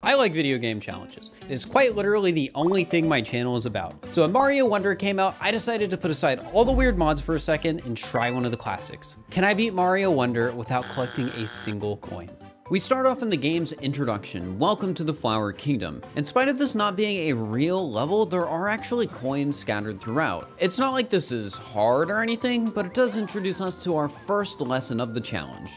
I like video game challenges. It is quite literally the only thing my channel is about. So when Mario Wonder came out, I decided to put aside all the weird mods for a second and try one of the classics. Can I beat Mario Wonder without collecting a single coin? We start off in the game's introduction, Welcome to the Flower Kingdom. In spite of this not being a real level, there are actually coins scattered throughout. It's not like this is hard or anything, but it does introduce us to our first lesson of the challenge.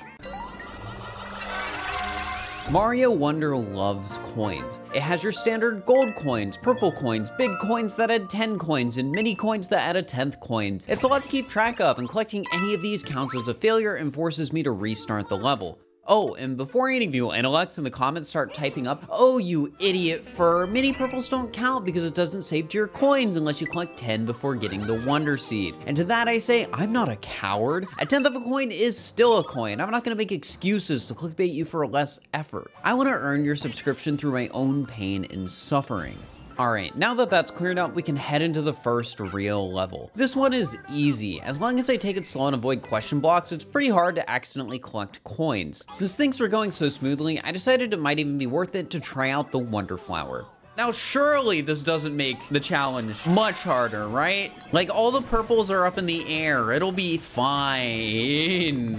Mario Wonder loves coins. It has your standard gold coins, purple coins, big coins that add 10 coins, and mini coins that add a 10th coins. It's a lot to keep track of, and collecting any of these counts as a failure and forces me to restart the level. Oh, and before any of you intellects in the comments start typing up, "Oh, you idiot fur, mini purples don't count because it doesn't save to your coins unless you collect 10 before getting the Wonder Seed." And to that I say, I'm not a coward. A 10th of a coin is still a coin. I'm not gonna make excuses to clickbait you for less effort. I wanna earn your subscription through my own pain and suffering. Alright, now that that's cleared up, we can head into the first real level. This one is easy. As long as I take it slow and avoid question blocks, it's pretty hard to accidentally collect coins. Since things were going so smoothly, I decided it might even be worth it to try out the Wonder Flower. Now, surely this doesn't make the challenge much harder, right? Like, all the purples are up in the air. It'll be fine.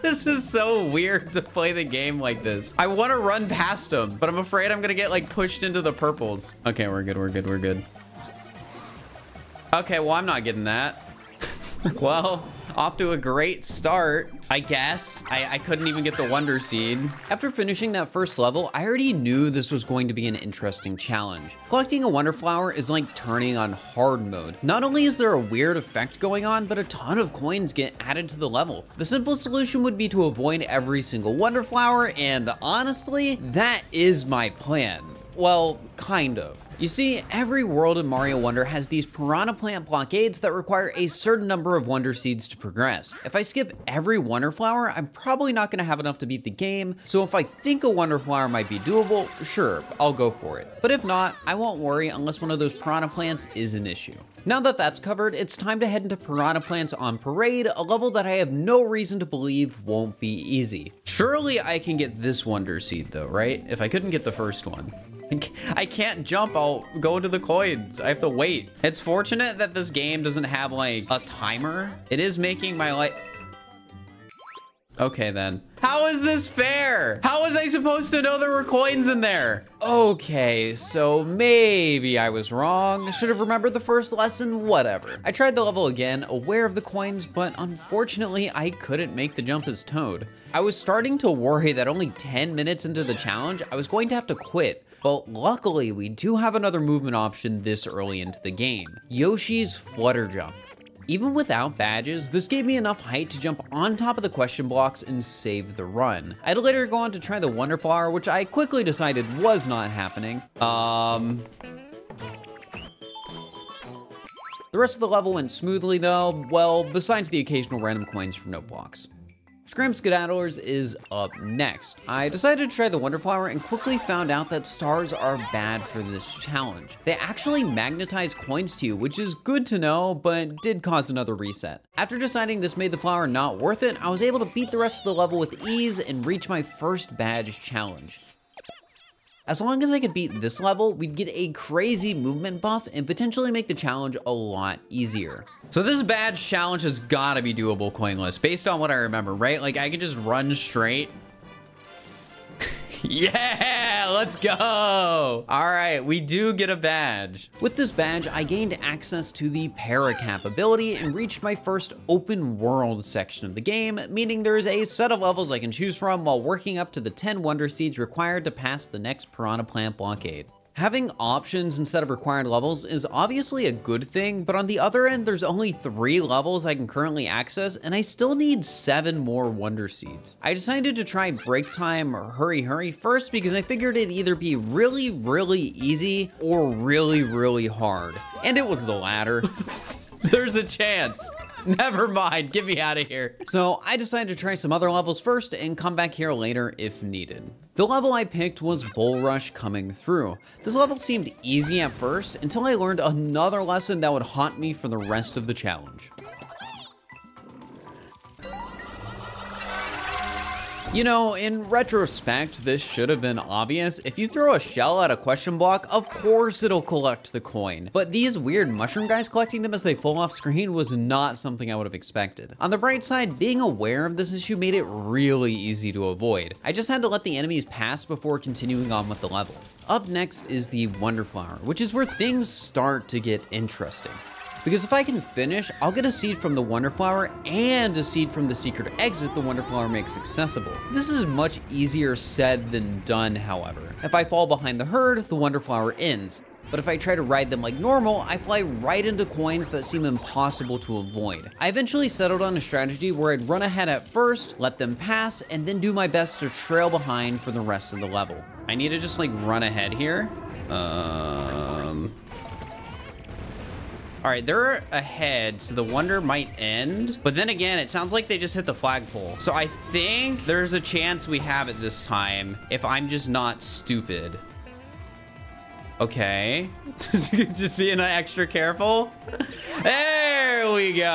This is so weird to play the game like this. I want to run past them, but I'm afraid I'm going to get, like, pushed into the purples. Okay, we're good, we're good, we're good. Okay, well, I'm not getting that. Well, off to a great start, I guess. I couldn't even get the Wonder Seed. After finishing that first level, I already knew this was going to be an interesting challenge. Collecting a Wonder Flower is like turning on hard mode. Not only is there a weird effect going on, but a ton of coins get added to the level. The simple solution would be to avoid every single Wonder Flower, and honestly, that is my plan. Well, kind of. You see, every world in Mario Wonder has these Piranha Plant blockades that require a certain number of Wonder Seeds to progress. If I skip every Wonder Flower, I'm probably not going to have enough to beat the game, so if I think a Wonder Flower might be doable, sure, I'll go for it. But if not, I won't worry unless one of those Piranha Plants is an issue. Now that that's covered, it's time to head into Piranha Plants on Parade, a level that I have no reason to believe won't be easy. Surely I can get this Wonder Seed though, right? If I couldn't get the first one. I can't jump, I'll go into the coins. I have to wait. It's fortunate that this game doesn't have like a timer. It is making my life... Okay then. How is this fair? How was I supposed to know there were coins in there? Okay, so maybe I was wrong. Should have remembered the first lesson, whatever. I tried the level again, aware of the coins, but unfortunately I couldn't make the jump as Toad. I was starting to worry that only 10 minutes into the challenge, I was going to have to quit. But luckily, we do have another movement option this early into the game, Yoshi's Flutter Jump. Even without badges, this gave me enough height to jump on top of the question blocks and save the run. I'd later go on to try the Wonder Flower, which I quickly decided was not happening. The rest of the level went smoothly though, well, besides the occasional random coins from note blocks. Scram Skedaddlers is up next. I decided to try the Wonder Flower and quickly found out that stars are bad for this challenge. They actually magnetize coins to you, which is good to know, but did cause another reset. After deciding this made the flower not worth it, I was able to beat the rest of the level with ease and reach my first badge challenge. As long as I could beat this level, we'd get a crazy movement buff and potentially make the challenge a lot easier. So this badge challenge has gotta be doable coinless, based on what I remember, right? Like I could just run straight. Yeah, let's go. All right, we do get a badge. With this badge, I gained access to the Paracap ability and reached my first open world section of the game, meaning there is a set of levels I can choose from while working up to the 10 Wonder Seeds required to pass the next Piranha Plant blockade. Having options instead of required levels is obviously a good thing, but on the other end, there's only 3 levels I can currently access, and I still need 7 more Wonder Seeds. I decided to try Break Time or Hurry Hurry first because I figured it'd either be really, really easy or really, really hard. And it was the latter. There's a chance. Never mind, get me out of here. So I decided to try some other levels first and come back here later if needed. The level I picked was Bull Rush Coming Through. This level seemed easy at first until I learned another lesson that would haunt me for the rest of the challenge. You know, in retrospect, this should have been obvious. If you throw a shell at a question block, of course it'll collect the coin. But these weird mushroom guys collecting them as they fall off screen was not something I would have expected. On the bright side, being aware of this issue made it really easy to avoid. I just had to let the enemies pass before continuing on with the level. Up next is the Wonder Flower, which is where things start to get interesting. Because if I can finish, I'll get a seed from the Wonder Flower and a seed from the secret exit the Wonder Flower makes accessible. This is much easier said than done, however. If I fall behind the herd, the Wonder Flower ends. But if I try to ride them like normal, I fly right into coins that seem impossible to avoid. I eventually settled on a strategy where I'd run ahead at first, let them pass, and then do my best to trail behind for the rest of the level. I need to just like run ahead here. All right, they're ahead, so the wonder might end. But then again, it sounds like they just hit the flagpole. So I think there's a chance we have it this time if I'm just not stupid. Okay, just being extra careful. There we go.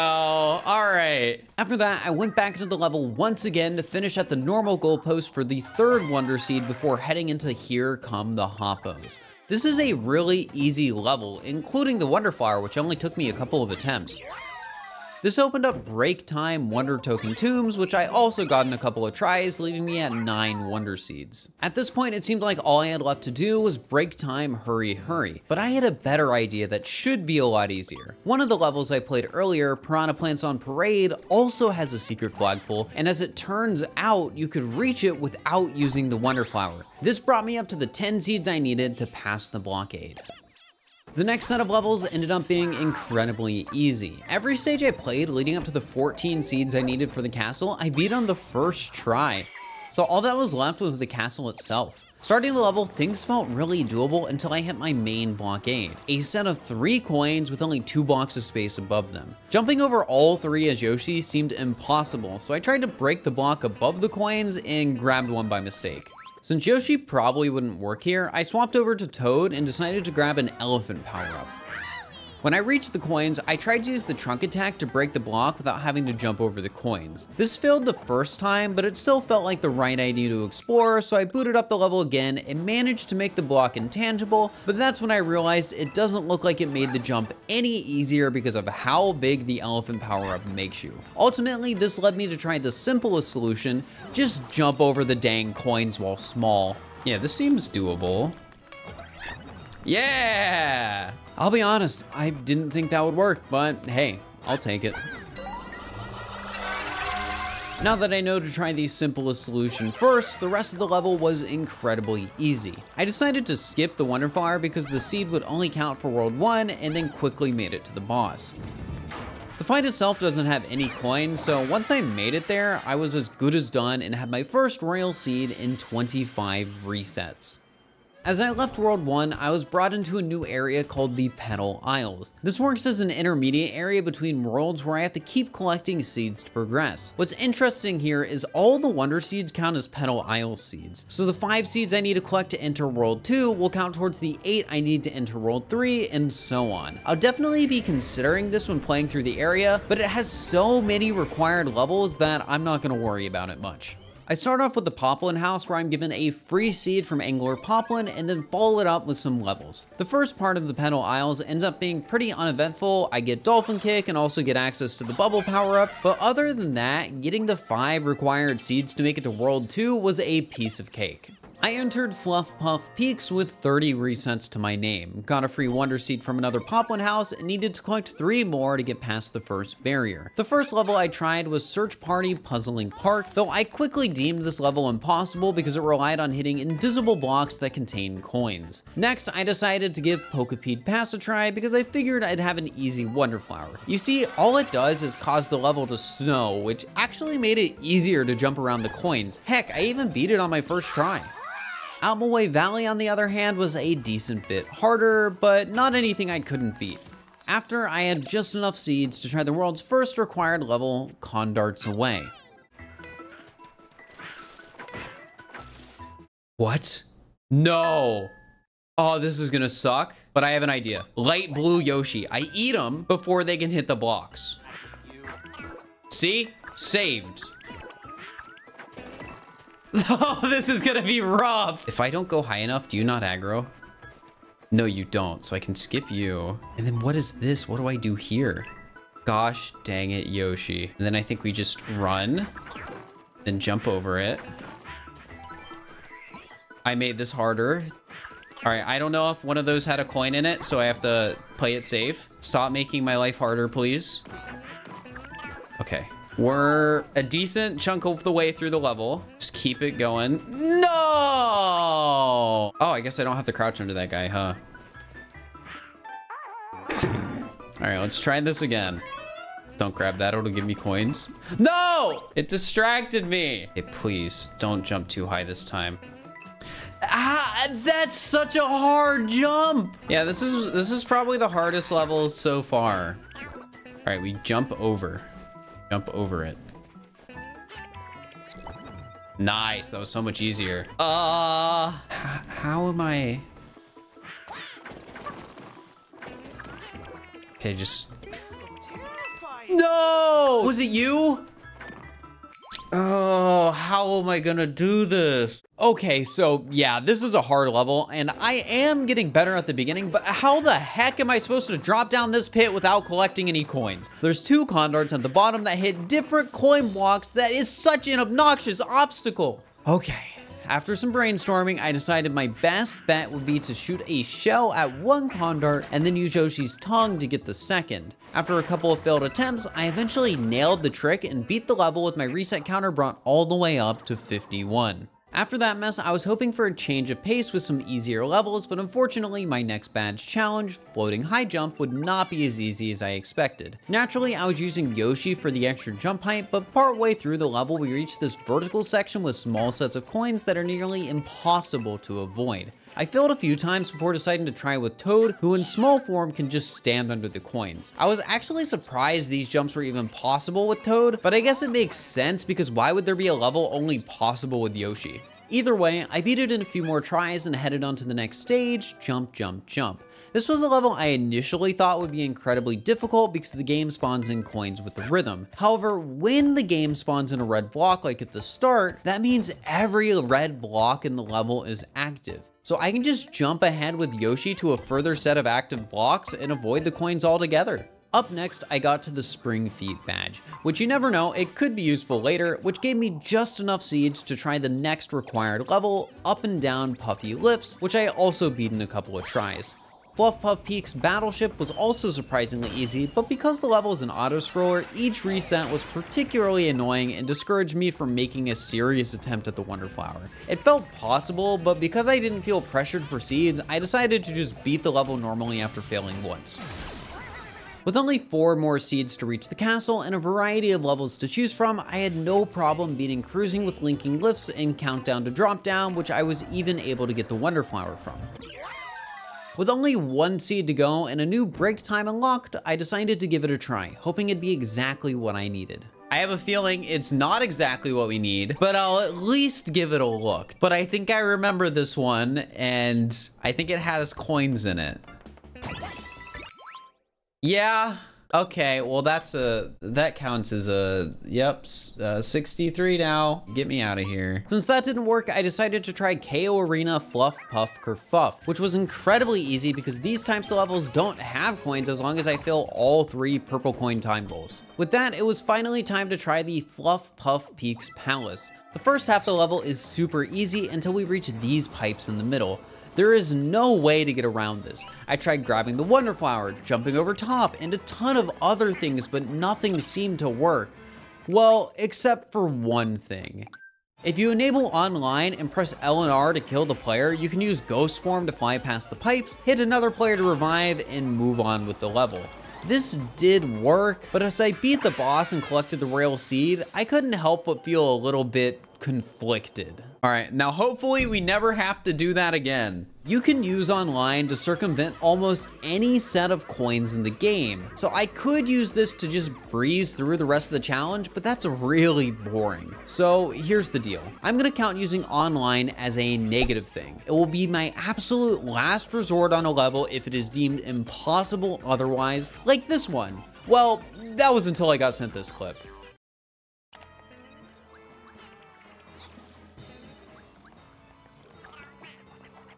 All right. After that, I went back into the level once again to finish at the normal goalpost for the third Wonder Seed before heading into Here Come the Hoppos. This is a really easy level, including the Wonder Flower, which only took me a couple of attempts. This opened up Break Time Wonder Token Tombs, which I also got in a couple of tries, leaving me at 9 Wonder Seeds. At this point, it seemed like all I had left to do was Break Time Hurry Hurry, but I had a better idea that should be a lot easier. One of the levels I played earlier, Piranha Plants on Parade, also has a secret flagpole, and as it turns out, you could reach it without using the Wonder Flower. This brought me up to the 10 seeds I needed to pass the blockade. The next set of levels ended up being incredibly easy. Every stage I played leading up to the 14 seeds I needed for the castle, I beat on the first try. So all that was left was the castle itself. Starting the level, things felt really doable until I hit my main blockade, a set of 3 coins with only 2 blocks of space above them. Jumping over all 3 as Yoshi seemed impossible, so I tried to break the block above the coins and grabbed one by mistake. Since Yoshi probably wouldn't work here, I swapped over to Toad and decided to grab an elephant power-up. When I reached the coins, I tried to use the trunk attack to break the block without having to jump over the coins. This failed the first time, but it still felt like the right idea to explore, so I booted up the level again and managed to make the block intangible, but that's when I realized it doesn't look like it made the jump any easier because of how big the elephant power-up makes you. Ultimately, this led me to try the simplest solution, just jump over the dang coins while small. Yeah, this seems doable. Yeah! I'll be honest, I didn't think that would work, but hey, I'll take it. Now that I know to try the simplest solution first, the rest of the level was incredibly easy. I decided to skip the Wonder Flower because the seed would only count for World 1 and then quickly made it to the boss. The fight itself doesn't have any coins, so once I made it there, I was as good as done and had my first Royal Seed in 25 resets. As I left World 1, I was brought into a new area called the Petal Isles. This works as an intermediate area between worlds where I have to keep collecting seeds to progress. What's interesting here is all the Wonder Seeds count as Petal Isles seeds. So the 5 seeds I need to collect to enter World 2 will count towards the 8 I need to enter World 3, and so on. I'll definitely be considering this when playing through the area, but it has so many required levels that I'm not going to worry about it much. I start off with the Poplin House, where I'm given a free seed from Angler Poplin and then follow it up with some levels. The first part of the Petal Isles ends up being pretty uneventful. I get Dolphin Kick and also get access to the Bubble power-up, but other than that, getting the 5 required seeds to make it to World 2 was a piece of cake. I entered Fluff Puff Peaks with 30 resets to my name, got a free Wonder Seed from another Poplin house, and needed to collect 3 more to get past the first barrier. The first level I tried was Search Party Puzzling Park, though I quickly deemed this level impossible because it relied on hitting invisible blocks that contain coins. Next, I decided to give Pokapede Pass a try because I figured I'd have an easy Wonder Flower. You see, all it does is cause the level to snow, which actually made it easier to jump around the coins. Heck, I even beat it on my first try. Almaway Valley, on the other hand, was a decent bit harder, but not anything I couldn't beat. After I had just enough seeds to try the world's first required level, Condarts Away. What? No! Oh, this is gonna suck, but I have an idea. Light Blue Yoshi. I eat them before they can hit the blocks. See? Saved. Oh, this is gonna be rough. If I don't go high enough, do you not aggro? No, you don't. So I can skip you. And then what is this? What do I do here? Gosh dang it, Yoshi. And then I think we just run, then jump over it. I made this harder. All right, I don't know if one of those had a coin in it, so I have to play it safe. Stop making my life harder, please. Okay. We're a decent chunk of the way through the level. Just keep it going. No! Oh, I guess I don't have to crouch under that guy, huh? All right, let's try this again. Don't grab that, it'll give me coins. No! It distracted me. Okay, please, don't jump too high this time. Ah, that's such a hard jump. Yeah, this is probably the hardest level so far. All right, we jump over. Jump over it. Nice, that was so much easier. How am I? Okay, just... No! Was it you? Oh, how am I gonna do this? Okay, so yeah, this is a hard level, and I am getting better at the beginning, but how the heck am I supposed to drop down this pit without collecting any coins? There's two condors at the bottom that hit different coin blocks. That is such an obnoxious obstacle. Okay. After some brainstorming, I decided my best bet would be to shoot a shell at one condor and then use Yoshi's tongue to get the second. After a couple of failed attempts, I eventually nailed the trick and beat the level with my reset counter brought all the way up to 51. After that mess, I was hoping for a change of pace with some easier levels, but unfortunately my next badge challenge, floating high jump, would not be as easy as I expected. Naturally, I was using Yoshi for the extra jump height, but partway through the level we reached this vertical section with small sets of coins that are nearly impossible to avoid. I failed a few times before deciding to try with Toad, who in small form can just stand under the coins. I was actually surprised these jumps were even possible with Toad, but I guess it makes sense because why would there be a level only possible with Yoshi? Either way, I beat it in a few more tries and headed on to the next stage, jump, jump, jump. This was a level I initially thought would be incredibly difficult because the game spawns in coins with the rhythm. However, when the game spawns in a red block like at the start, that means every red block in the level is active. So I can just jump ahead with Yoshi to a further set of active blocks and avoid the coins altogether. Up next, I got to the Spring Feet badge, which you never know, it could be useful later, which gave me just enough seeds to try the next required level, Up and Down Puffy Lifts, which I also beat in a couple of tries. Fluff Puff Peak's Battleship was also surprisingly easy, but because the level is an auto-scroller, each reset was particularly annoying and discouraged me from making a serious attempt at the Wonder Flower. It felt possible, but because I didn't feel pressured for seeds, I decided to just beat the level normally after failing once. With only 4 more seeds to reach the castle and a variety of levels to choose from, I had no problem beating Cruising with Linking Lifts and Countdown to Drop Down, which I was even able to get the Wonder Flower from. With only 1 seed to go and a new break time unlocked, I decided to give it a try, hoping it'd be exactly what I needed. I have a feeling it's not exactly what we need, but I'll at least give it a look. But I think I remember this one, and I think it has coins in it. Yeah. Okay, well that counts as a, yep, 63 now. Get me out of here. Since that didn't work, I decided to try KO Arena Fluff Puff Kerfuff, which was incredibly easy because these types of levels don't have coins as long as I fill all 3 purple coin time goals. With that, it was finally time to try the Fluff Puff Peaks Palace. The first half of the level is super easy until we reach these pipes in the middle. There is no way to get around this. I tried grabbing the Wonder Flower, jumping over top, and a ton of other things, but nothing seemed to work. Well, except for one thing. If you enable online and press L and R to kill the player, you can use Ghost Form to fly past the pipes, hit another player to revive, and move on with the level. This did work, but as I beat the boss and collected the Royal Seed, I couldn't help but feel a little bit conflicted. All right, now hopefully we never have to do that again. You can use online to circumvent almost any set of coins in the game. So I could use this to just breeze through the rest of the challenge, but that's really boring. So here's the deal. I'm gonna count using online as a negative thing. It will be my absolute last resort on a level if it is deemed impossible otherwise, like this one. Well, that was until I got sent this clip.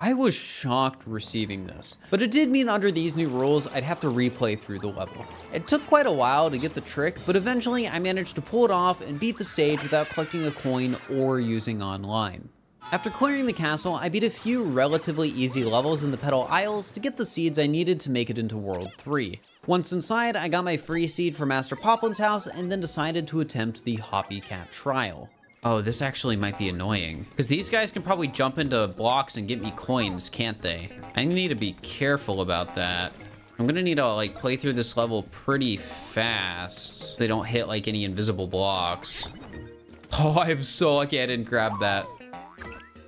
I was shocked receiving this, but it did mean under these new rules, I'd have to replay through the level. It took quite a while to get the trick, but eventually I managed to pull it off and beat the stage without collecting a coin or using online. After clearing the castle, I beat a few relatively easy levels in the Petal Isles to get the seeds I needed to make it into World 3. Once inside, I got my free seed from Master Poplin's house and then decided to attempt the Hoppy Cat trial. Oh, this actually might be annoying, because these guys can probably jump into blocks and get me coins, can't they? I need to be careful about that. I'm gonna need to like play through this level pretty fast so they don't hit like any invisible blocks. Oh, I'm so lucky I didn't grab that.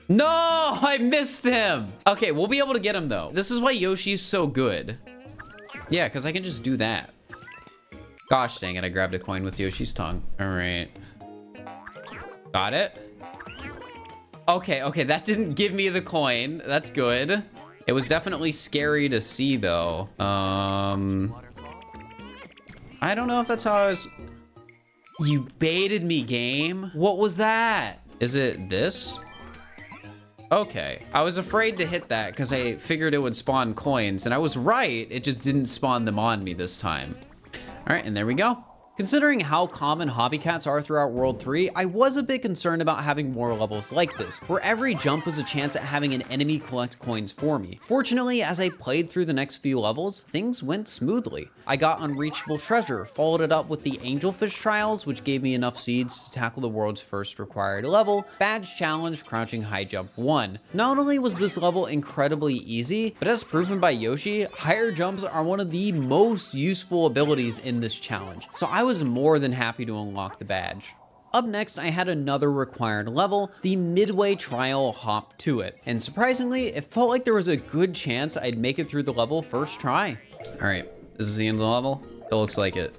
No, I missed him. Okay, we'll be able to get him though. This is why Yoshi's so good. Yeah, because I can just do that. Gosh dang it, I grabbed a coin with Yoshi's tongue. All right. Got it. Okay, that didn't give me the coin. That's good. It was definitely scary to see though. I don't know if that's how I was... You baited me, game. What was that? Is it this? Okay, I was afraid to hit that because I figured it would spawn coins, and I was right, it just didn't spawn them on me this time. All right, and there we go. Considering how common Hoppy Cats are throughout World 3, I was a bit concerned about having more levels like this, where every jump was a chance at having an enemy collect coins for me. Fortunately, as I played through the next few levels, things went smoothly. I got Unreachable Treasure, followed it up with the Angelfish Trials, which gave me enough seeds to tackle the world's first required level, Badge Challenge Crouching High Jump 1. Not only was this level incredibly easy, but as proven by Yoshi, higher jumps are one of the most useful abilities in this challenge, so I was more than happy to unlock the badge. Up next, I had another required level, the Midway Trial Hop to It, and surprisingly, it felt like there was a good chance I'd make it through the level first try. All right, this is the end of the level. It looks like it.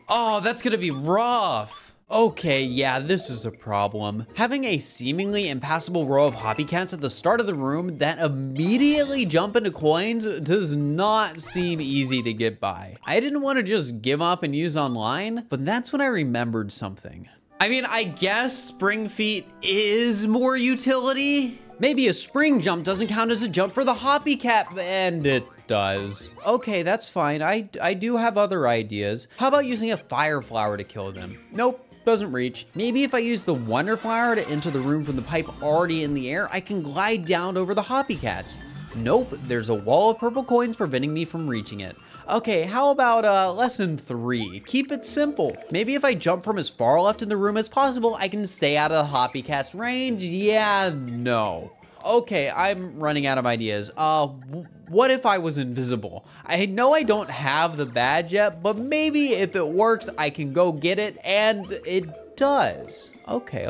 Oh, that's gonna be rough. Okay, yeah, this is a problem. Having a seemingly impassable row of Hoppy Cats at the start of the room that immediately jump into coins does not seem easy to get by. I didn't want to just give up and use online, but that's when I remembered something. I mean, I guess Spring Feet is more utility. Maybe a spring jump doesn't count as a jump for the Hoppy Cat, and it does. Okay, that's fine. I do have other ideas. How about using a fire flower to kill them? Nope. Doesn't reach. Maybe if I use the Wonder Flower to enter the room from the pipe already in the air, I can glide down over the Hoppy Cats. Nope, there's a wall of purple coins preventing me from reaching it. Okay, how about lesson 3? Keep it simple. Maybe if I jump from as far left in the room as possible, I can stay out of the Hoppy Cat's range? Yeah, no. Okay, I'm running out of ideas. What if I was invisible? I know I don't have the badge yet, but maybe if it works, I can go get it, and it does. Okay,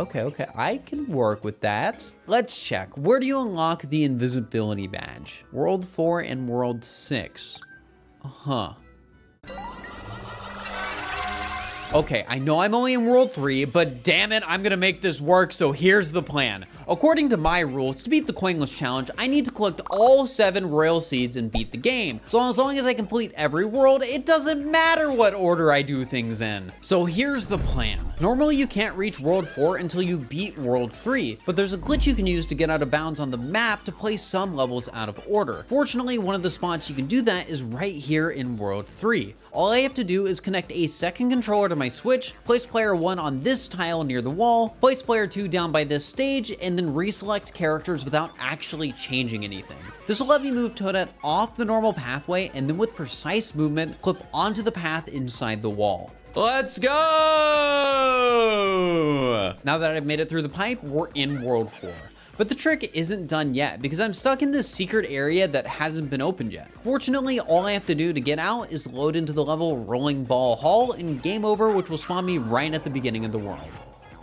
I can work with that. Let's check. Where do you unlock the invisibility badge? World 4 and World 6. Okay, I know I'm only in World 3, but damn it, I'm gonna make this work, so here's the plan. According to my rules, to beat the Coinless Challenge, I need to collect all 7 Royal Seeds and beat the game. So as long as I complete every world, it doesn't matter what order I do things in. So here's the plan. Normally you can't reach World 4 until you beat World 3, but there's a glitch you can use to get out of bounds on the map to place some levels out of order. Fortunately, one of the spots you can do that is right here in World 3. All I have to do is connect a second controller to my Switch, place player 1 on this tile near the wall, place player 2 down by this stage, and then reselect characters without actually changing anything. This will let me move Toadette off the normal pathway and then with precise movement, clip onto the path inside the wall. Let's go! Now that I've made it through the pipe, we're in World 4. But the trick isn't done yet because I'm stuck in this secret area that hasn't been opened yet. Fortunately, all I have to do to get out is load into the level Rolling Ball Hall and game over, which will spawn me right at the beginning of the world.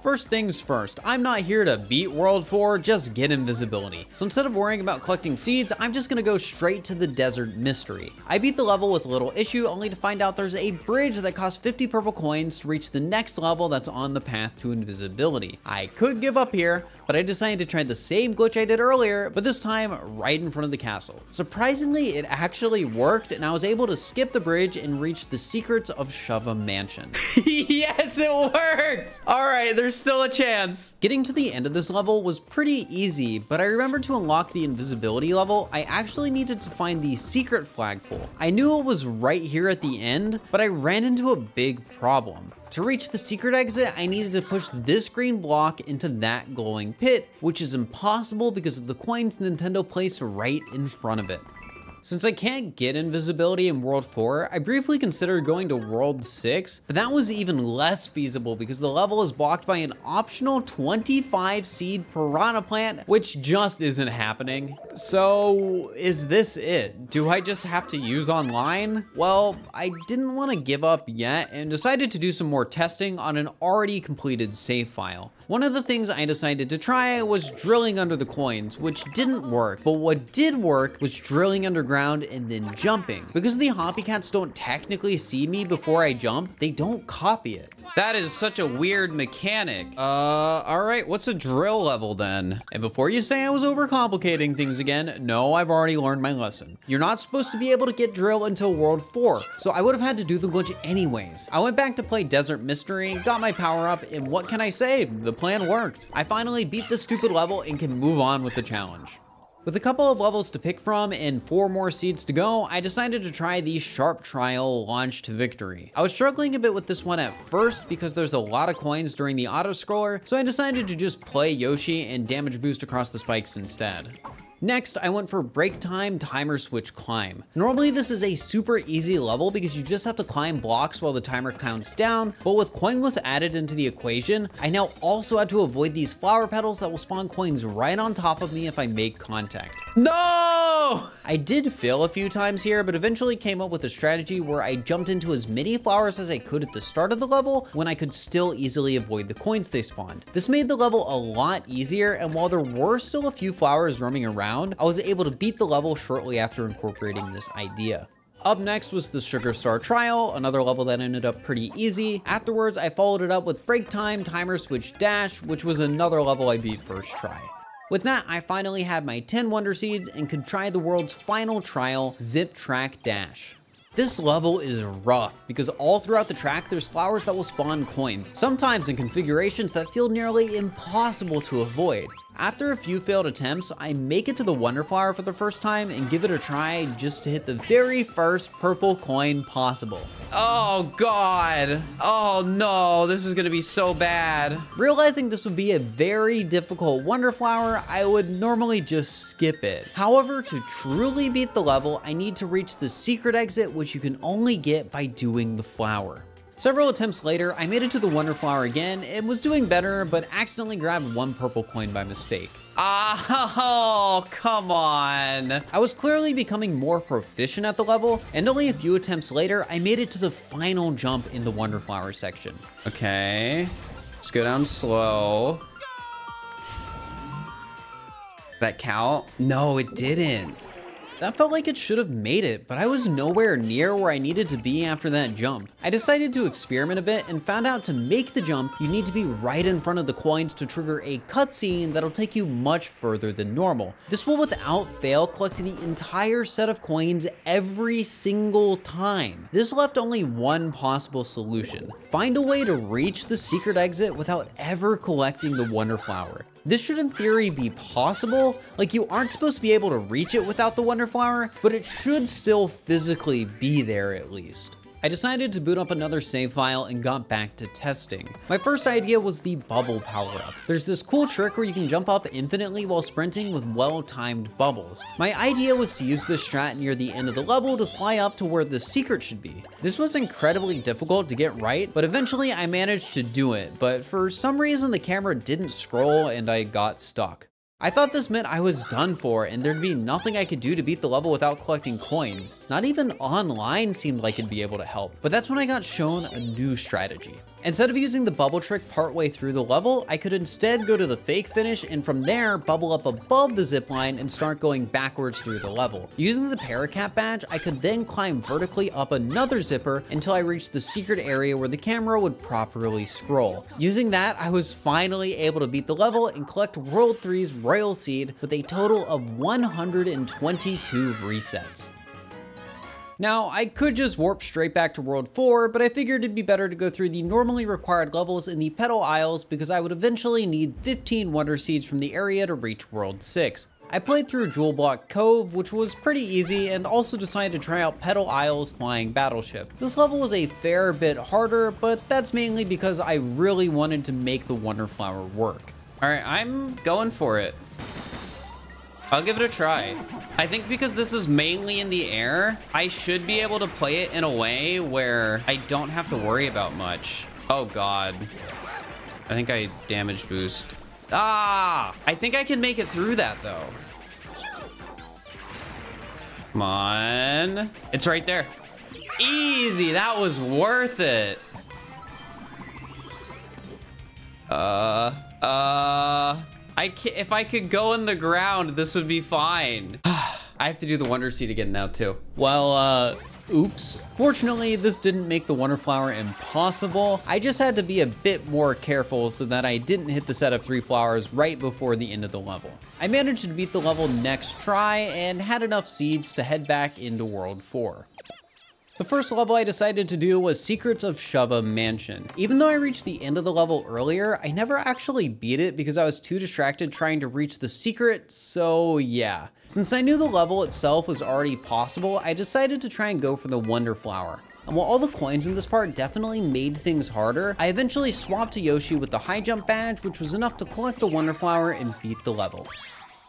First things first, I'm not here to beat World 4, just get invisibility. So instead of worrying about collecting seeds, I'm just gonna go straight to the Desert Mystery. I beat the level with little issue, only to find out there's a bridge that costs 50 purple coins to reach the next level that's on the path to invisibility. I could give up here, but I decided to try the same glitch I did earlier, but this time right in front of the castle. Surprisingly, it actually worked, and I was able to skip the bridge and reach the secrets of Shova Mansion. Yes, it worked! All right, there's there's still a chance. Getting to the end of this level was pretty easy, but I remember to unlock the invisibility level, I actually needed to find the secret flagpole. I knew it was right here at the end, but I ran into a big problem. To reach the secret exit, I needed to push this green block into that glowing pit, which is impossible because of the coins Nintendo placed right in front of it. Since I can't get invisibility in World 4, I briefly considered going to World 6, but that was even less feasible because the level is blocked by an optional 25 seed piranha plant, which just isn't happening. So is this it? Do I just have to use online? Well, I didn't want to give up yet and decided to do some more testing on an already completed save file. One of the things I decided to try was drilling under the coins, which didn't work, but what did work was drilling underground and then jumping. Because the Hoppycats don't technically see me before I jump, they don't copy it. That is such a weird mechanic. All right, what's a drill level then? And before you say I was overcomplicating things again, no, I've already learned my lesson. You're not supposed to be able to get drill until World 4, so I would have had to do the glitch anyways. I went back to play Desert Mystery, got my power up, and what can I say? The plan worked. I finally beat this stupid level and can move on with the challenge. With a couple of levels to pick from and 4 more seeds to go, I decided to try the Sharp Trial Launch to Victory. I was struggling a bit with this one at first because there's a lot of coins during the auto-scroller, so I decided to just play Yoshi and damage boost across the spikes instead. Next, I went for Break Time Timer Switch Climb. Normally this is a super easy level because you just have to climb blocks while the timer counts down, but with Coinless added into the equation, I now also had to avoid these flower petals that will spawn coins right on top of me if I make contact. No! I did fail a few times here, but eventually came up with a strategy where I jumped into as many flowers as I could at the start of the level when I could still easily avoid the coins they spawned. This made the level a lot easier, and while there were still a few flowers roaming around, I was able to beat the level shortly after incorporating this idea. Up next was the Sugar Star Trial, another level that ended up pretty easy. Afterwards, I followed it up with Break Time Timer Switch Dash, which was another level I beat first try. With that, I finally had my 10 Wonder Seeds and could try the world's final trial, Zip Track Dash. This level is rough because all throughout the track, there's flowers that will spawn coins, sometimes in configurations that feel nearly impossible to avoid. After a few failed attempts, I make it to the Wonder Flower for the first time and give it a try just to hit the very first purple coin possible. Oh God. Oh no, this is gonna be so bad. Realizing this would be a very difficult Wonder Flower, I would normally just skip it. However, to truly beat the level, I need to reach the secret exit, which you can only get by doing the flower. Several attempts later, I made it to the Wonder Flower again and was doing better, but accidentally grabbed 1 purple coin by mistake. Oh, come on. I was clearly becoming more proficient at the level, and only a few attempts later, I made it to the final jump in the Wonder Flower section. Okay, let's go down slow. That count? No, it didn't. That felt like it should have made it, but I was nowhere near where I needed to be after that jump. I decided to experiment a bit and found out to make the jump, you need to be right in front of the coins to trigger a cutscene that'll take you much further than normal. This will without fail collect the entire set of coins every single time. This left only one possible solution. Find a way to reach the secret exit without ever collecting the Wonder Flower. This should in theory be possible, like you aren't supposed to be able to reach it without the Wonder Flower, but it should still physically be there at least. I decided to boot up another save file and got back to testing. My first idea was the bubble power-up. There's this cool trick where you can jump up infinitely while sprinting with well-timed bubbles. My idea was to use this strat near the end of the level to fly up to where the secret should be. This was incredibly difficult to get right, but eventually I managed to do it, but for some reason the camera didn't scroll and I got stuck. I thought this meant I was done for and there'd be nothing I could do to beat the level without collecting coins. Not even online seemed like it'd be able to help, but that's when I got shown a new strategy. Instead of using the bubble trick partway through the level, I could instead go to the fake finish and from there bubble up above the zipline and start going backwards through the level. Using the Paracat badge, I could then climb vertically up another zipper until I reached the secret area where the camera would properly scroll. Using that, I was finally able to beat the level and collect World 3's Royal Seed with a total of 122 resets. Now, I could just warp straight back to World 4, but I figured it'd be better to go through the normally required levels in the Petal Isles because I would eventually need 15 Wonder Seeds from the area to reach World 6. I played through Jewel Block Cove, which was pretty easy, and also decided to try out Petal Isles Flying Battleship. This level was a fair bit harder, but that's mainly because I really wanted to make the Wonder Flower work. Alright, I'm going for it. I'll give it a try. I think because this is mainly in the air, I should be able to play it in a way where I don't have to worry about much. Oh god. I think I damage boost. Ah! I think I can make it through that though. Come on. It's right there. Easy. That was worth it. If I could go in the ground, this would be fine. I have to do the Wonder Seed again now too. Well, oops. Fortunately, this didn't make the Wonder Flower impossible. I just had to be a bit more careful so that I didn't hit the set of 3 flowers right before the end of the level. I managed to beat the level next try and had enough seeds to head back into World 4. The first level I decided to do was Secrets of Shubba Mansion. Even though I reached the end of the level earlier, I never actually beat it because I was too distracted trying to reach the secret, so yeah. Since I knew the level itself was already possible, I decided to try and go for the Wonder Flower. And while all the coins in this part definitely made things harder, I eventually swapped to Yoshi with the high jump badge, which was enough to collect the Wonder Flower and beat the level.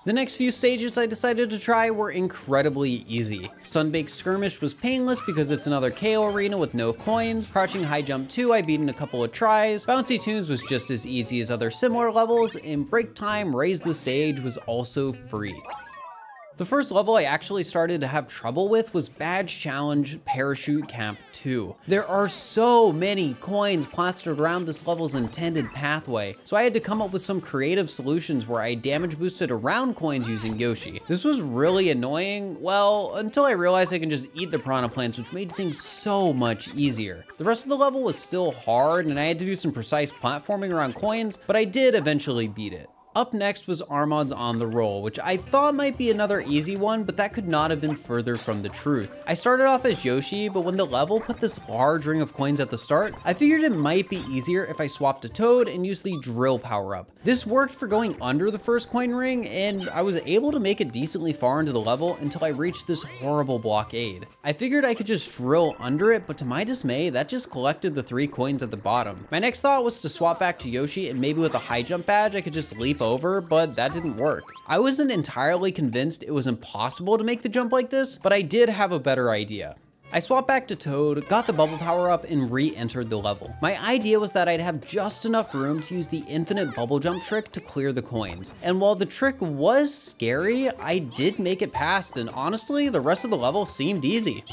The next few stages I decided to try were incredibly easy. Sunbaked Skirmish was painless because it's another KO arena with no coins. Crouching High Jump 2 I beat in a couple of tries. Bouncy Tunes was just as easy as other similar levels, and Break Time Raise the Stage was also free. The first level I actually started to have trouble with was Badge Challenge Parachute Camp 2. There are so many coins plastered around this level's intended pathway, so I had to come up with some creative solutions where I damage boosted around coins using Yoshi. This was really annoying, well, until I realized I can just eat the piranha plants, which made things so much easier. The rest of the level was still hard, and I had to do some precise platforming around coins, but I did eventually beat it. Up next was Armod's On the Roll, which I thought might be another easy one, but that could not have been further from the truth. I started off as Yoshi, but when the level put this large ring of coins at the start, I figured it might be easier if I swapped to Toad and used the drill power-up. This worked for going under the first coin ring, and I was able to make it decently far into the level until I reached this horrible blockade. I figured I could just drill under it, but to my dismay, that just collected the 3 coins at the bottom. My next thought was to swap back to Yoshi, and maybe with a high jump badge, I could just leap over, but that didn't work. I wasn't entirely convinced it was impossible to make the jump like this, but I did have a better idea. I swapped back to Toad, got the bubble power up, and re-entered the level. My idea was that I'd have just enough room to use the infinite bubble jump trick to clear the coins. And while the trick was scary, I did make it past, and honestly, the rest of the level seemed easy.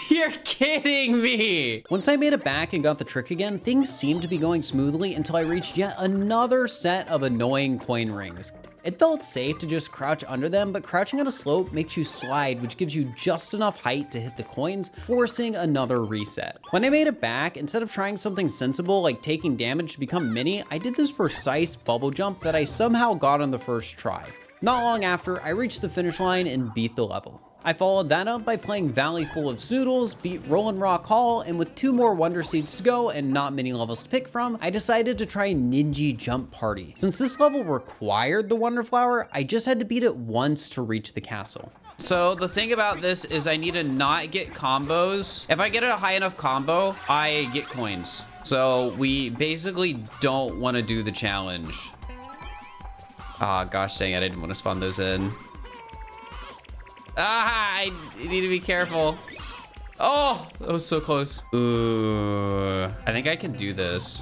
You're kidding me! Once I made it back and got the trick again, things seemed to be going smoothly until I reached yet another set of annoying coin rings. It felt safe to just crouch under them, but crouching on a slope makes you slide, which gives you just enough height to hit the coins, forcing another reset. When I made it back, instead of trying something sensible like taking damage to become mini, I did this precise bubble jump that I somehow got on the first try. Not long after, I reached the finish line and beat the level. I followed that up by playing Valley Full of Snoodles, beat Rollin' Rock Hall, and with 2 more Wonder Seeds to go and not many levels to pick from, I decided to try Ninja Jump Party. Since this level required the Wonder Flower, I just had to beat it once to reach the castle. So the thing about this is I need to not get combos. If I get a high enough combo, I get coins. So we basically don't want to do the challenge. Ah, gosh dang it, I didn't want to spawn those in. Ah, I need to be careful. Oh, that was so close. Ooh, I think I can do this.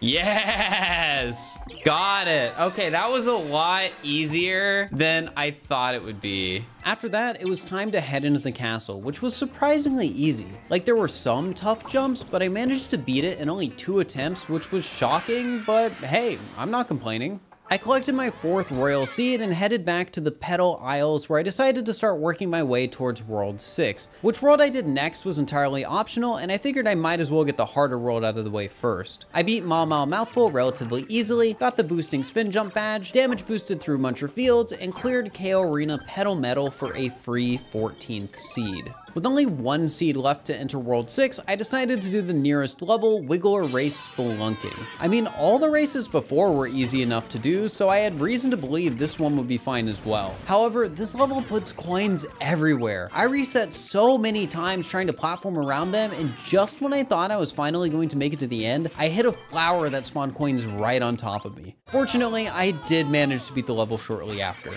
Yes, got it. Okay, that was a lot easier than I thought it would be. After that, it was time to head into the castle, which was surprisingly easy. Like, there were some tough jumps, but I managed to beat it in only 2 attempts, which was shocking, but hey, I'm not complaining. I collected my 4th Royal Seed and headed back to the Petal Isles, where I decided to start working my way towards World 6. Which world I did next was entirely optional, and I figured I might as well get the harder world out of the way first. I beat Mau Mau Mouthful relatively easily, got the boosting spin jump badge, damage boosted through Muncher Fields, and cleared KO Arena Petal Metal for a free 14th seed. With only 1 seed left to enter World 6, I decided to do the nearest level, Wiggler Race Spelunking. I mean, all the races before were easy enough to do, so I had reason to believe this one would be fine as well. However, this level puts coins everywhere. I reset so many times trying to platform around them, and just when I thought I was finally going to make it to the end, I hit a flower that spawned coins right on top of me. Fortunately, I did manage to beat the level shortly after.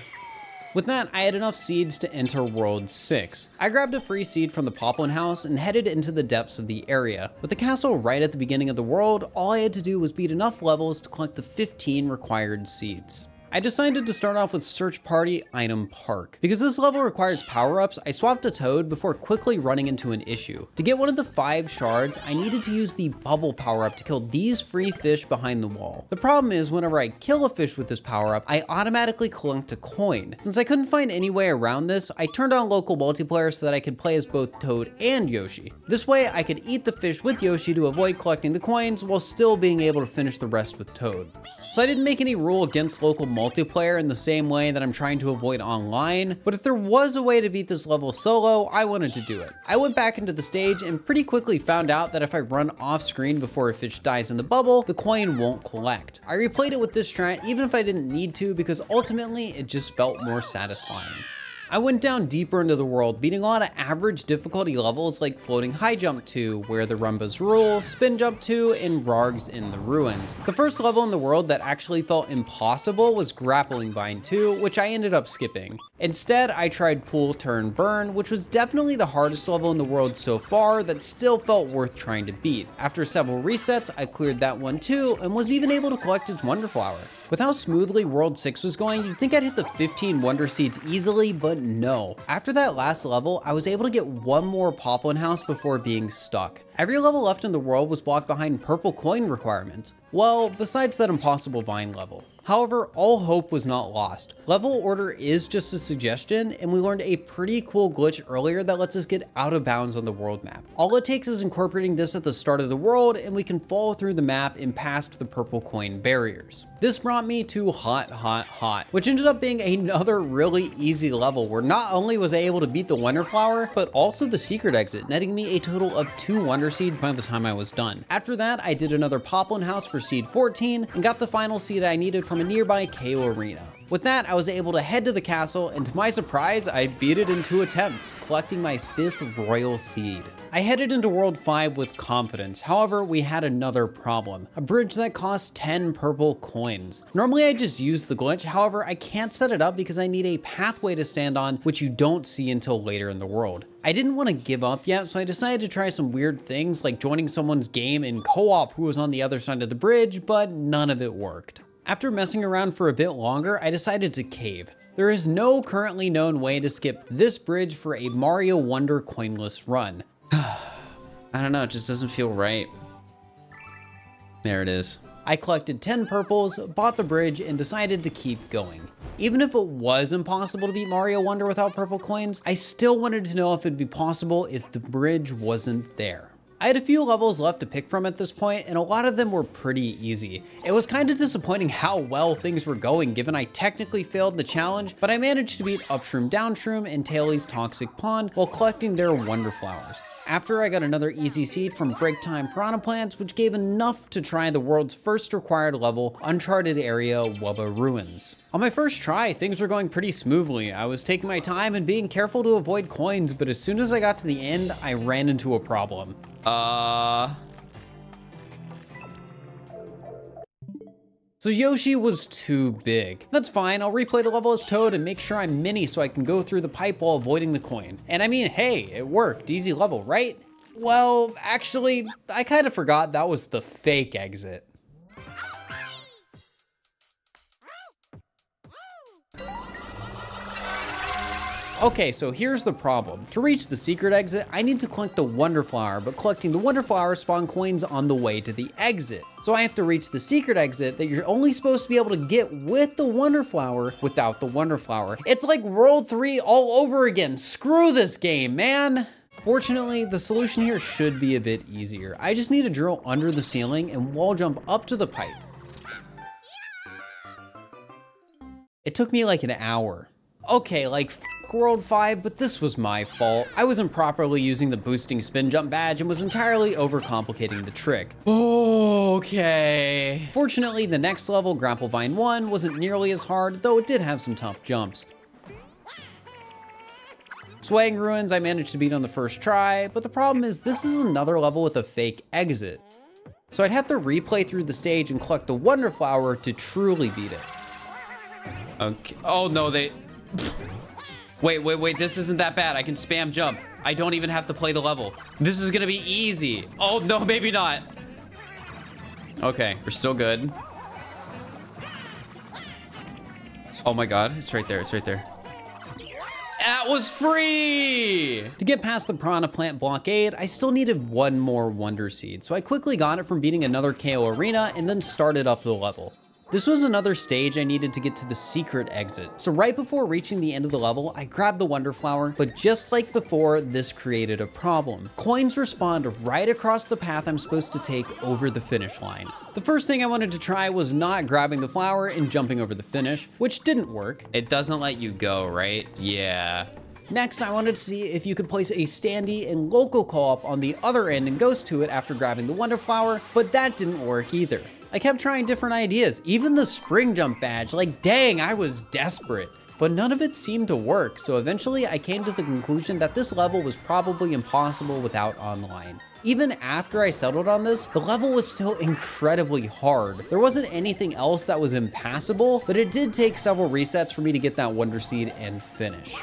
With that, I had enough seeds to enter World 6. I grabbed a free seed from the Poplin House and headed into the depths of the area. With the castle right at the beginning of the world, all I had to do was beat enough levels to collect the 15 required seeds. I decided to start off with Search Party Item Park. Because this level requires power-ups, I swapped a Toad before quickly running into an issue. To get one of the 5 shards, I needed to use the Bubble power-up to kill these free fish behind the wall. The problem is, whenever I kill a fish with this power-up, I automatically collect a coin. Since I couldn't find any way around this, I turned on local multiplayer so that I could play as both Toad and Yoshi. This way, I could eat the fish with Yoshi to avoid collecting the coins, while still being able to finish the rest with Toad. So I didn't make any rule against local multiplayer in the same way that I'm trying to avoid online, but if there was a way to beat this level solo, I wanted to do it. I went back into the stage and pretty quickly found out that if I run off screen before a fish dies in the bubble, the coin won't collect. I replayed it with this strat even if I didn't need to, because ultimately it just felt more satisfying. I went down deeper into the world, beating a lot of average difficulty levels like Floating High Jump 2, Where the Rumbas Rule, Spin Jump 2, and Rargs in the Ruins. The first level in the world that actually felt impossible was Grappling Vine 2, which I ended up skipping. Instead, I tried Pool Turn Burn, which was definitely the hardest level in the world so far that still felt worth trying to beat. After several resets, I cleared that one too, and was even able to collect its Wonder Flower. With how smoothly World 6 was going, you'd think I'd hit the 15 Wonder Seeds easily, but no. After that last level, I was able to get one more Poplin House before being stuck. Every level left in the world was blocked behind purple coin requirements. Well, besides that impossible vine level. However, all hope was not lost. Level order is just a suggestion, and we learned a pretty cool glitch earlier that lets us get out of bounds on the world map. All it takes is incorporating this at the start of the world, and we can fall through the map and past the purple coin barriers. This brought me to Hot Hot Hot, which ended up being another really easy level where not only was I able to beat the Wonder Flower, but also the secret exit, netting me a total of 2 Wonder Seeds by the time I was done. After that, I did another Poplin House for Seed 14 and got the final seed I needed from a nearby KO Arena. With that, I was able to head to the castle, and to my surprise, I beat it in 2 attempts, collecting my 5th Royal Seed. I headed into World 5 with confidence, however, we had another problem. A bridge that cost 10 purple coins. Normally I just use the glitch, however, I can't set it up because I need a pathway to stand on, which you don't see until later in the world. I didn't want to give up yet, so I decided to try some weird things like joining someone's game in co-op who was on the other side of the bridge, but none of it worked. After messing around for a bit longer, I decided to cave. There is no currently known way to skip this bridge for a Mario Wonder coinless run. I don't know, it just doesn't feel right. There it is. I collected 10 purples, bought the bridge, and decided to keep going. Even if it was impossible to beat Mario Wonder without purple coins, I still wanted to know if it'd be possible if the bridge wasn't there. I had a few levels left to pick from at this point, and a lot of them were pretty easy. It was kind of disappointing how well things were going given I technically failed the challenge, but I managed to beat Upshroom Downshroom and Tailey's Toxic Pond while collecting their Wonder Flowers. After, I got another easy seed from Break Time Piranha Plants, which gave enough to try the world's first required level, Uncharted Area Wubba Ruins. On my first try, things were going pretty smoothly. I was taking my time and being careful to avoid coins, but as soon as I got to the end, I ran into a problem. So Yoshi was too big. That's fine, I'll replay the level as Toad and make sure I'm mini so I can go through the pipe while avoiding the coin. And I mean, hey, it worked, easy level, right? Well, actually, I kind of forgot that was the fake exit. Okay, so here's the problem. To reach the secret exit, I need to collect the Wonder Flower, but collecting the Wonder Flower spawn coins on the way to the exit. So I have to reach the secret exit that you're only supposed to be able to get with the Wonder Flower without the Wonder Flower. It's like World 3 all over again. Screw this game, man. Fortunately, the solution here should be a bit easier. I just need to drill under the ceiling and wall jump up to the pipe. It took me like an hour. Okay, like World 5, but this was my fault. I wasn't properly using the boosting spin jump badge and was entirely overcomplicating the trick. Okay. Fortunately, the next level, Grapplevine 1, wasn't nearly as hard, though it did have some tough jumps. Swaying Ruins I managed to beat on the first try, but the problem is this is another level with a fake exit. So I'd have to replay through the stage and collect the Wonder Flower to truly beat it. Okay. Oh no, Wait, this isn't that bad. I can spam jump. I don't even have to play the level. This is gonna be easy. Oh no, maybe not. Okay, we're still good. Oh my God, it's right there, it's right there. That was free! To get past the Piranha Plant blockade, I still needed one more Wonder Seed, so I quickly got it from beating another KO arena and then started up the level. This was another stage I needed to get to the secret exit. So right before reaching the end of the level, I grabbed the Wonder Flower, but just like before, this created a problem. Coins respawned right across the path I'm supposed to take over the finish line. The first thing I wanted to try was not grabbing the flower and jumping over the finish, which didn't work. It doesn't let you go, right? Yeah. Next, I wanted to see if you could place a standee and local co-op on the other end and ghost to it after grabbing the Wonder Flower, but that didn't work either. I kept trying different ideas, even the spring jump badge, like dang, I was desperate. But none of it seemed to work, so eventually I came to the conclusion that this level was probably impossible without online. Even after I settled on this, the level was still incredibly hard. There wasn't anything else that was impassable, but it did take several resets for me to get that Wonder Seed and finish.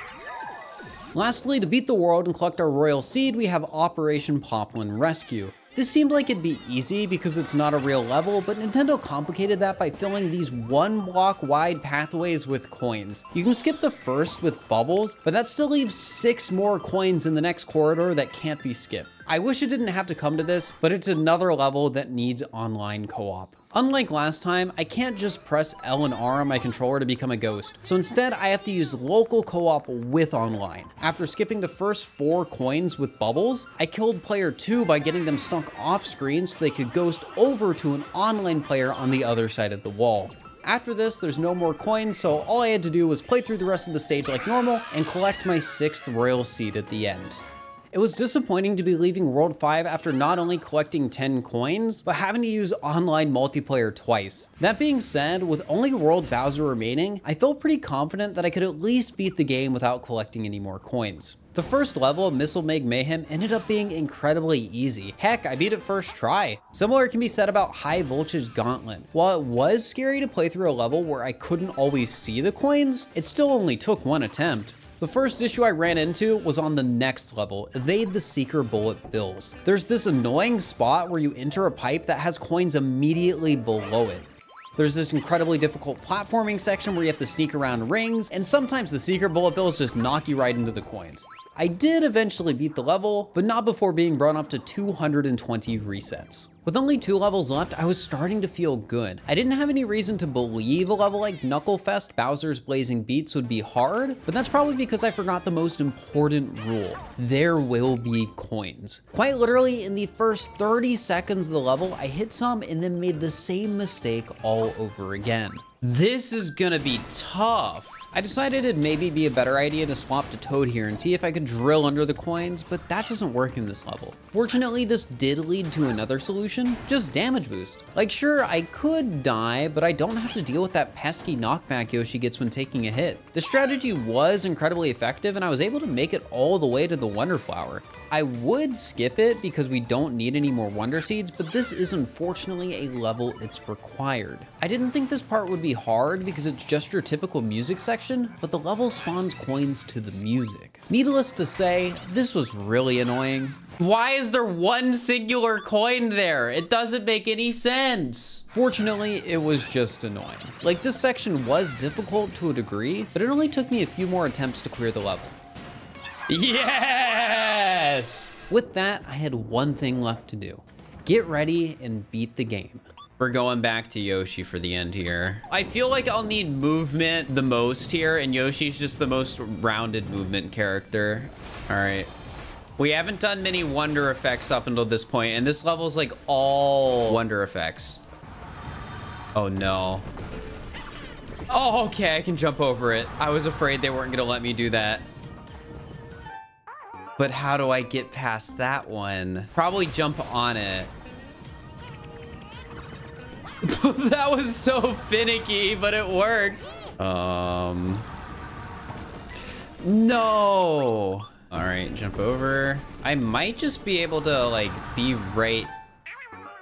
Lastly, to beat the world and collect our Royal Seed, we have Operation Poplin Rescue. This seemed like it'd be easy because it's not a real level, but Nintendo complicated that by filling these 1 block wide pathways with coins. You can skip the first with bubbles, but that still leaves 6 more coins in the next corridor that can't be skipped. I wish it didn't have to come to this, but it's another level that needs online co-op. Unlike last time, I can't just press L and R on my controller to become a ghost. So instead, I have to use local co-op with online. After skipping the first 4 coins with bubbles, I killed player 2 by getting them stuck off screen so they could ghost over to an online player on the other side of the wall. After this, there's no more coins, so all I had to do was play through the rest of the stage like normal and collect my 6th Royal Seed at the end. It was disappointing to be leaving World 5 after not only collecting 10 coins, but having to use online multiplayer twice. That being said, with only World Bowser remaining, I felt pretty confident that I could at least beat the game without collecting any more coins. The first level, Missile Meg Mayhem, ended up being incredibly easy. Heck, I beat it first try. Similar can be said about High Voltage Gauntlet. While it was scary to play through a level where I couldn't always see the coins, it still only took 1 attempt. The first issue I ran into was on the next level, Evade the Seeker Bullet Bills. There's this annoying spot where you enter a pipe that has coins immediately below it. There's this incredibly difficult platforming section where you have to sneak around rings, and sometimes the Seeker Bullet Bills just knock you right into the coins. I did eventually beat the level, but not before being brought up to 220 resets. With only 2 levels left, I was starting to feel good. I didn't have any reason to believe a level like Knucklefest Bowser's Blazing Beats would be hard, but that's probably because I forgot the most important rule. There will be coins. Quite literally, in the first 30 seconds of the level, I hit some and then made the same mistake all over again. This is gonna be tough. I decided it'd maybe be a better idea to swap to Toad here and see if I could drill under the coins, but that doesn't work in this level. Fortunately, this did lead to another solution, just damage boost. Like sure, I could die, but I don't have to deal with that pesky knockback Yoshi gets when taking a hit. The strategy was incredibly effective and I was able to make it all the way to the Wonder Flower. I would skip it because we don't need any more Wonder Seeds, but this is unfortunately a level it's required. I didn't think this part would be hard because it's just your typical music section, but the level spawns coins to the music. Needless to say, this was really annoying. Why is there 1 singular coin there? It doesn't make any sense. Fortunately, it was just annoying. Like this section was difficult to a degree, but it only took me a few more attempts to clear the level. Yes! With that, I had one thing left to do. Get ready and beat the game. We're going back to Yoshi for the end here. I feel like I'll need movement the most here, and Yoshi's just the most rounded movement character. All right. We haven't done many wonder effects up until this point, and this level is like all wonder effects. Oh no. Oh, okay, I can jump over it. I was afraid they weren't gonna let me do that. But how do I get past that one? Probably jump on it. That was so finicky, but it worked. No. All right, jump over. I might just be able to like be right.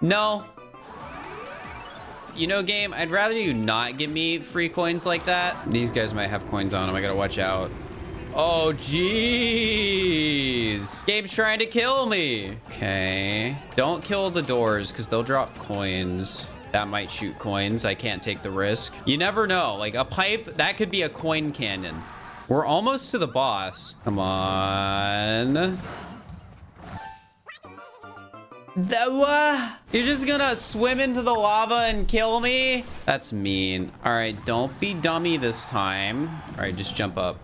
No. You know, game, I'd rather you not give me free coins like that. These guys might have coins on them. I gotta watch out. Oh, jeez. Gabe's trying to kill me. Okay. Don't kill the doors because they'll drop coins. That might shoot coins. I can't take the risk. You never know. Like a pipe, that could be a coin cannon. We're almost to the boss. Come on. You're just gonna swim into the lava and kill me? That's mean. All right, don't be dummy this time. All right, just jump up.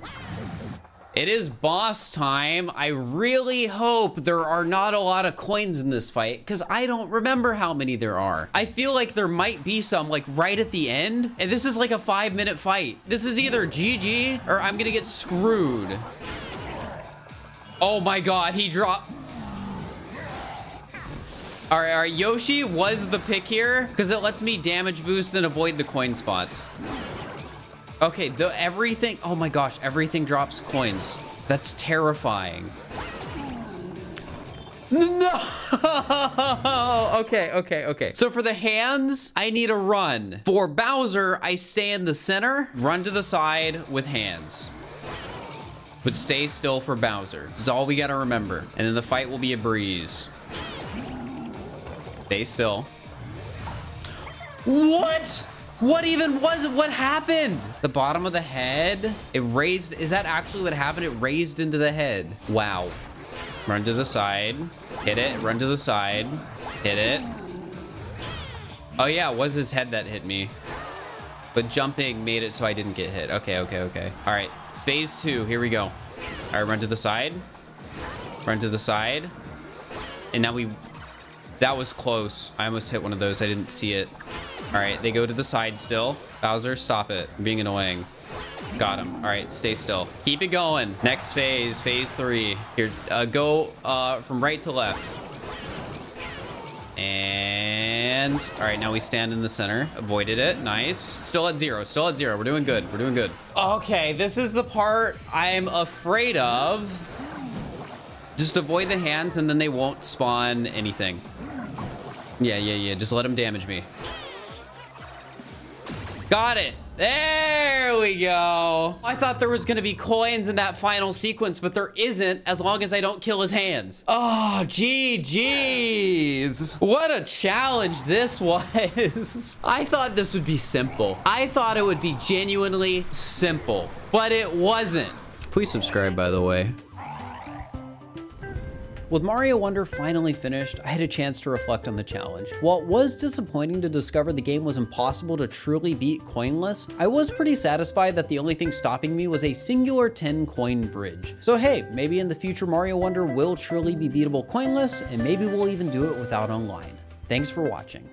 It is boss time. I really hope there are not a lot of coins in this fight because I don't remember how many there are. I feel like there might be some like right at the end. And this is like a 5-minute fight. This is either GG or I'm gonna get screwed. Oh my God, he dropped. All right, Yoshi was the pick here because it lets me damage boost and avoid the coin spots. Okay, everything, oh my gosh, everything drops coins. That's terrifying. No! Okay. So for the hands, I need a run. For Bowser, I stay in the center, run to the side with hands. But stay still for Bowser. This is all we gotta remember. And then the fight will be a breeze. Stay still. What? What even was it? What happened? The bottom of the head, it raised. Is that actually what happened? It raised into the head. Wow. Run to the side. Hit it. Run to the side. Hit it. Oh yeah, it was his head that hit me. But jumping made it so I didn't get hit. Okay. All right. Phase 2. Here we go. All right, run to the side. Run to the side. And now we... That was close. I almost hit one of those. I didn't see it. All right, they go to the side still. Bowser, stop it. You're being annoying. Got him. All right, stay still. Keep it going. Next phase, phase 3. Here, go from right to left. And all right, now we stand in the center. Avoided it. Nice. Still at 0. Still at 0. We're doing good. We're doing good. Okay, this is the part I'm afraid of. Just avoid the hands and then they won't spawn anything. Yeah. Just let them damage me. Got it. There we go. I thought there was going to be coins in that final sequence, but there isn't as long as I don't kill his hands. Oh, GG's. What a challenge this was. I thought this would be simple. I thought it would be genuinely simple, but it wasn't. Please subscribe, by the way. With Mario Wonder finally finished, I had a chance to reflect on the challenge. While it was disappointing to discover the game was impossible to truly beat coinless, I was pretty satisfied that the only thing stopping me was a singular 10-coin bridge. So hey, maybe in the future Mario Wonder will truly be beatable coinless, and maybe we'll even do it without online. Thanks for watching.